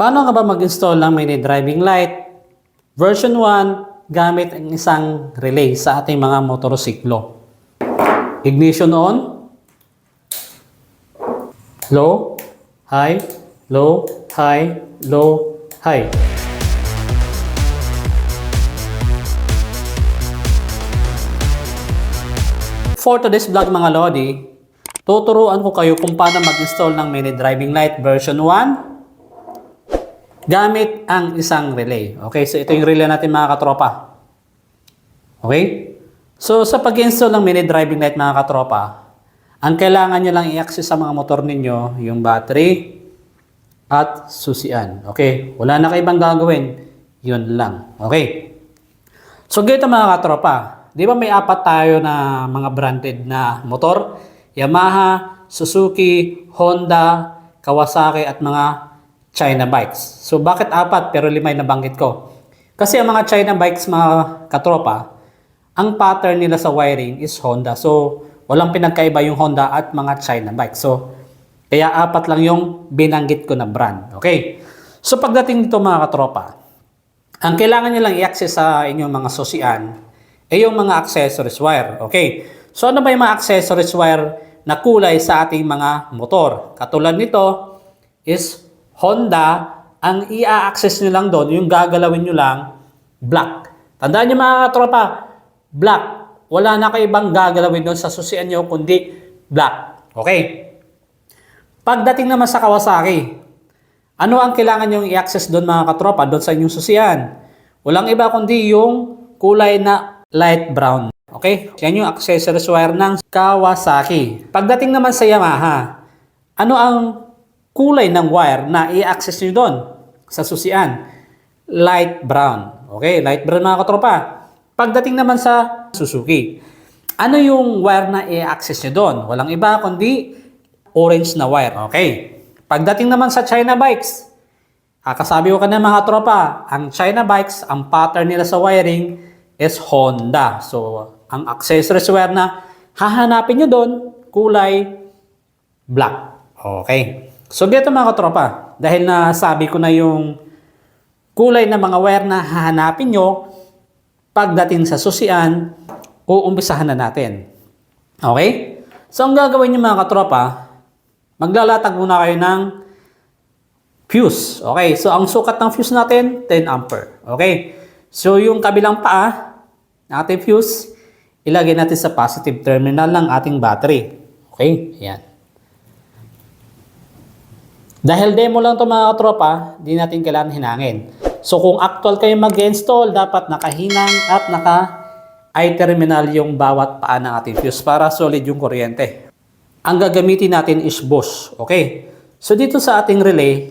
Paano ka ba mag-install ng mini driving light version 1 gamit ang isang relay sa ating mga motorsiklo? Ignition on, low, high, low, high, low, high. For today's vlog mga Lodi, tuturuan ko kayo kung paano mag-install ng mini driving light version 1 gamit ang isang relay. Okay, so ito yung relay natin mga katropa. Okay? So sa pag-install ng mini driving light mga katropa, ang kailangan nyo lang i-access sa mga motor ninyo, yung battery at susian. Okay? Wala na kayo ibang gagawin. Yun lang. Okay? So ganito mga katropa, di ba may apat tayo na mga branded na motor? Yamaha, Suzuki, Honda, Kawasaki at mga China bikes. So bakit apat pero lima yung nabanggit ko? Kasi ang mga China bikes mga katropa, ang pattern nila sa wiring is Honda. So walang pinagkaiba yung Honda at mga China bikes. So kaya apat lang yung binanggit ko na brand. Okay? So pagdating dito mga katropa, ang kailangan nyo lang i-access sa inyong mga susian ay yung mga accessories wire. Okay? So ano ba yung mga accessories wire na kulay sa ating mga motor? Katulad nito is Honda, ang i-access nyo lang doon, yung gagalawin nyo lang, black. Tandaan nyo mga katropa, black. Wala na kayo ibang gagalawin doon sa susian nyo, kundi black. Okay? Pagdating naman sa Kawasaki, ano ang kailangan nyo i-access doon mga katropa, doon sa inyong susian? Walang iba kundi yung kulay na light brown. Okay? Yan yung accessories wire ng Kawasaki. Pagdating naman sa Yamaha, ano ang kulay ng wire na i-access nyo doon sa susian? Light brown. Okay, light brown mga katropa. Pagdating naman sa Suzuki, ano yung wire na i-access nyo doon? Walang iba kundi orange na wire. Okay. Pagdating naman sa China bikes, kasabi ko kanina mga tropa, ang China bikes, ang pattern nila sa wiring is Honda. So, ang accessories wire na hahanapin nyo doon, kulay black. Okay. So, dito mga katropa, dahil nasabi ko na yung kulay ng mga wire na hahanapin nyo, pagdating sa susian, uumpisahan na natin. Okay? So, ang gagawin nyo mga katropa, maglalatag muna kayo ng fuse. Okay? So, ang sukat ng fuse natin, 10 ampere. Okay? So, yung kabilang paa ng ating fuse, ilagay natin sa positive terminal ng ating battery. Okay? Ayan. Dahil demo lang ito mga katropa, di natin kailangan hinangin. So kung actual kayo mag-install, dapat nakahinang at naka-I-terminal yung bawat paa ng ating fuse para solid yung kuryente. Ang gagamitin natin is bush. Okay? So dito sa ating relay,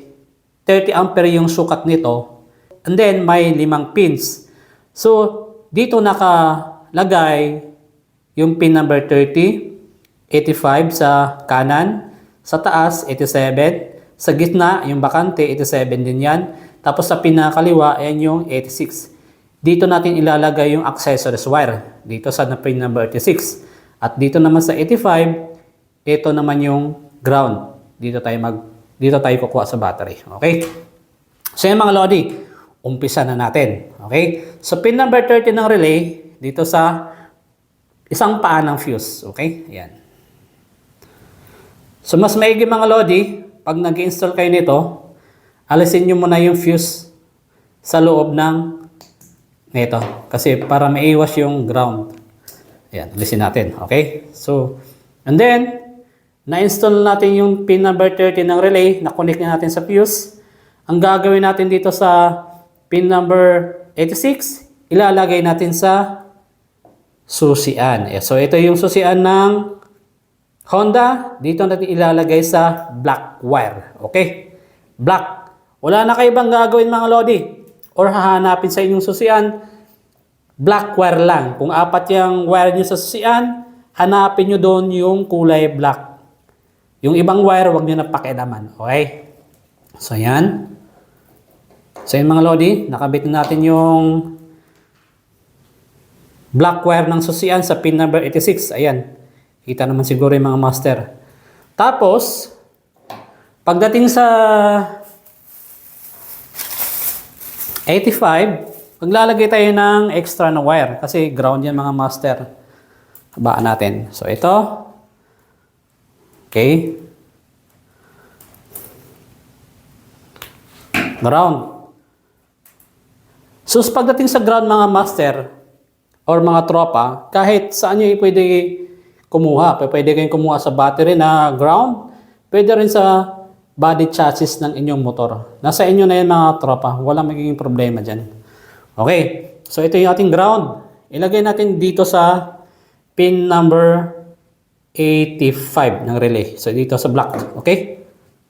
30 ampere yung sukat nito. And then may 5 pins. So dito nakalagay yung pin number 30, 85 sa kanan, sa taas 87, sa gitna, yung bakante, 87 din yan. Tapos sa pinakaliwa, ayan yung 86. Dito natin ilalagay yung accessories wire. Dito sa pin number 86. At dito naman sa 85, ito naman yung ground. Dito tayo kukuha sa battery. Okay? So yan mga Lodi, umpisa na natin. Okay? So pin number 30 ng relay, dito sa isang paa ng fuse. Okay? Ayan. So mas maigi mga Lodi, pag nag-install kayo nito, alisin nyo muna yung fuse sa loob ng nito. Kasi para maiwas yung ground. Ayan, alisin natin. Okay? So, and then, na-install natin yung pin number 30 ng relay, na-connect na natin sa fuse. Ang gagawin natin dito sa pin number 86, ilalagay natin sa susian. So, ito yung susian ng Honda, dito natin ilalagay sa black wire. Okay? Black. Wala na kayo bang gagawin mga Lodi? Or hahanapin sa inyong susian, black wire lang. Kung apat yung wire nyo sa susian, hanapin nyo doon yung kulay black. Yung ibang wire, huwag nyo na pakialaman. Okay? So, yan. So, yan mga Lodi, nakabit na natin yung black wire ng susian sa pin number 86. Ayan. Kita naman siguro yung mga master. Tapos, pagdating sa 85, maglalagay tayo ng extra na wire kasi ground yan mga master. Habaan natin. So ito. Okay. Ground. So pagdating sa ground mga master or mga tropa, kahit saan nyo pwede kumuha. Pwede kayong kumuha sa battery na ground. Pwede rin sa body chassis ng inyong motor. Nasa inyo na yan mga tropa. Walang magiging problema dyan. Okay. So ito yung ating ground. Ilagay natin dito sa pin number 85 ng relay. So dito sa block. Okay.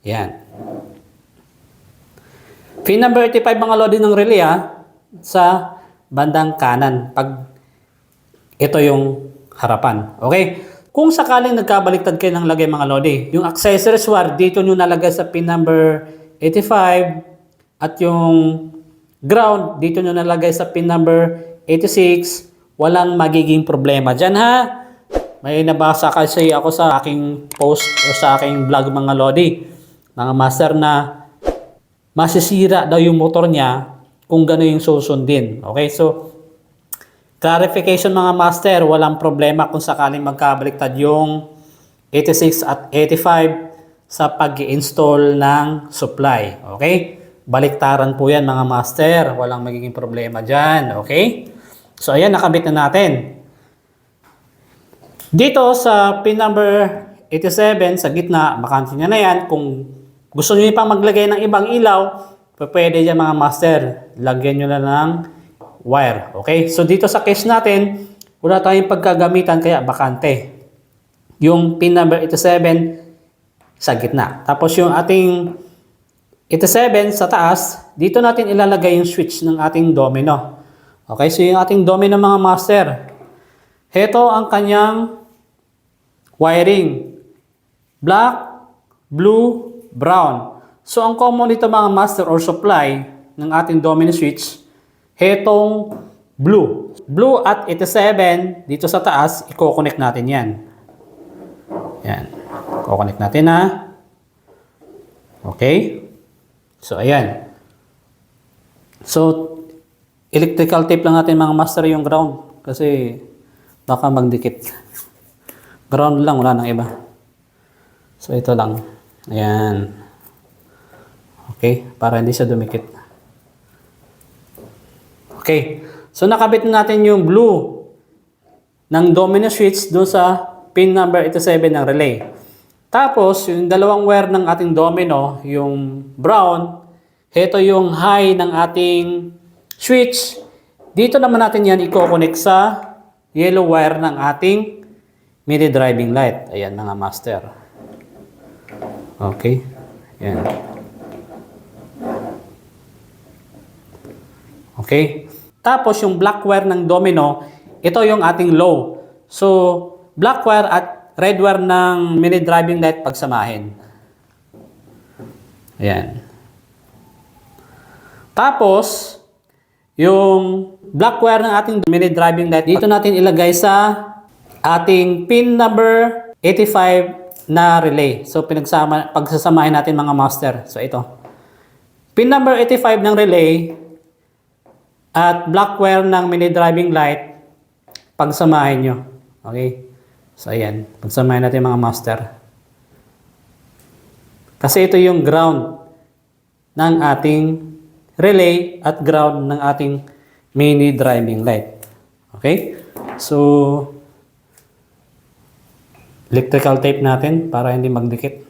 Yan. Pin number 85 mga lodi ng relay sa bandang kanan. Pag ito yung harapan. Okay. Kung sakaling nagkabaliktad kayo ng lagay mga lodi, yung accessories wire dito nyo nalagay sa pin number 85 at yung ground dito nyo nalagay sa pin number 86, walang magiging problema dyan ha. May nabasa kasi ako sa aking post o sa aking vlog mga lodi, mga master, na masisira daw yung motor niya kung gano'n yung susundin. Okay, so clarification mga master, walang problema kung sakaling magkabaliktad yung 86 at 85 sa pag-i-install ng supply. Okay? Baliktaran po yan mga master. Walang magiging problema dyan. Okay? So ayan, nakabit na natin. Dito sa pin number 87 sa gitna, bakante nyo na yan. Kung gusto nyo pang maglagay ng ibang ilaw, pwede dyan mga master. Lagyan nyo na ng wire. Okay? So dito sa case natin, wala tayong pagkagamitan kaya bakante. Yung pin number 87 sa gitna. Tapos yung ating 87 sa taas, dito natin ilalagay yung switch ng ating domino. Okay? So yung ating domino mga master, heto ang kanyang wiring. Black, blue, brown. So ang common nito mga master or supply ng ating domino switch, hetong blue. Blue at 87 dito sa taas, i-connect natin yan. Yan. I-connect natin ha. Okay. So ayan. So electrical tape lang natin mga master yung ground kasi baka magdikit. Ground lang, wala nang iba. So ito lang. Ayan. Okay, para hindi siya dumikit. Okay. So nakabit na natin yung blue ng domino switch doon sa pin number 87 ng relay. Tapos yung dalawang wire ng ating domino, yung brown, ito yung high ng ating switch. Dito naman natin yan i-connect sa yellow wire ng ating mini driving light. Ayan mga master. Okay. Ayan. Okay. Tapos yung black wire ng domino, ito yung ating low. So, black wire at red wire ng mini driving light pagsamahin. Ayan. Tapos, yung black wire ng ating mini driving light, dito natin ilagay sa ating pin number 85 na relay. So, pagsasamahin natin mga master. So, ito. Pin number 85 ng relay at black wire ng mini driving light, pagsamahin nyo. Okay? So, ayan. Pagsamahin natin mga master. Kasi ito yung ground ng ating relay at ground ng ating mini driving light. Okay? So, electrical tape natin para hindi magdikit.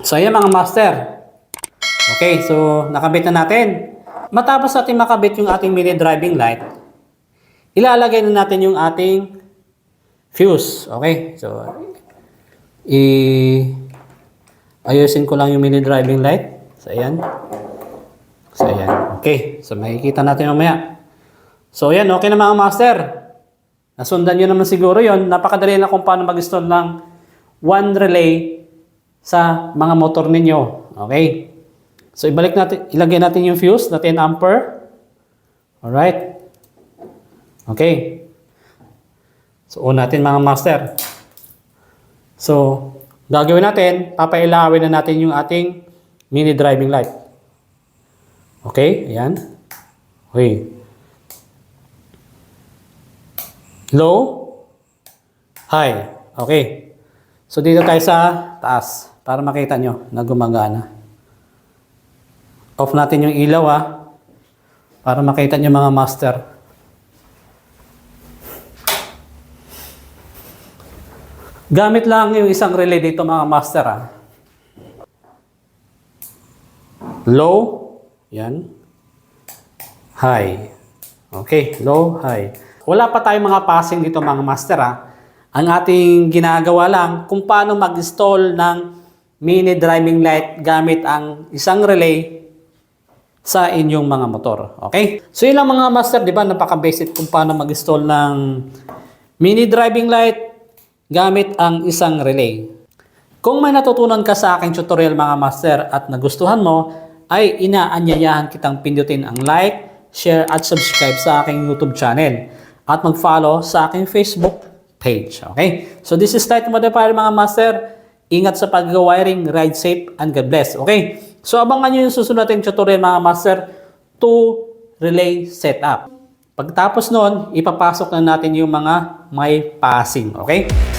So, ayan mga master. Okay, so nakabit na natin. Matapos natin makabit yung ating mini driving light, ilalagay na natin yung ating fuse. Okay, so ayusin ko lang yung mini driving light. So, ayan. So, ayan. Okay, so makikita natin mamaya. So, ayan, okay na mga master. Nasundan nyo naman siguro yon. Napakadali na kung paano mag-install ng one relay sa mga motor ninyo. Okay. So, ilagay natin yung fuse na 10 ampere. Alright. Okay. So, on natin mga master. So, gagawin natin, papailawin na natin yung ating mini driving light. Okay, ayan. Okay. Low, high. Okay. So dito tayo sa taas para makita nyo na gumagana. Off natin yung ilaw para makita nyo mga master. Gamit lang yung isang relay dito mga master Low, yan. High. Okay, low, high. Wala pa tayong mga passing dito mga master Ang ating ginagawa lang kung paano mag-install ng mini driving light gamit ang isang relay sa inyong mga motor. Okay? So yun lang mga master, di ba? Napaka-basic kung paano mag-install ng mini driving light gamit ang isang relay. Kung may natutunan ka sa aking tutorial mga master at nagustuhan mo, ay inaanyayahan kitang pindutin ang like, share at subscribe sa aking YouTube channel at mag-follow sa aking Facebook page. Okay? So this is Tight Modifier mga master. Ingat sa pag-wiring, ride safe, and God bless. Okay? So abangan nyo yung susunod natin tutorial mga master to relay setup. Pagtapos nun, ipapasok na natin yung mga may passing. Okay?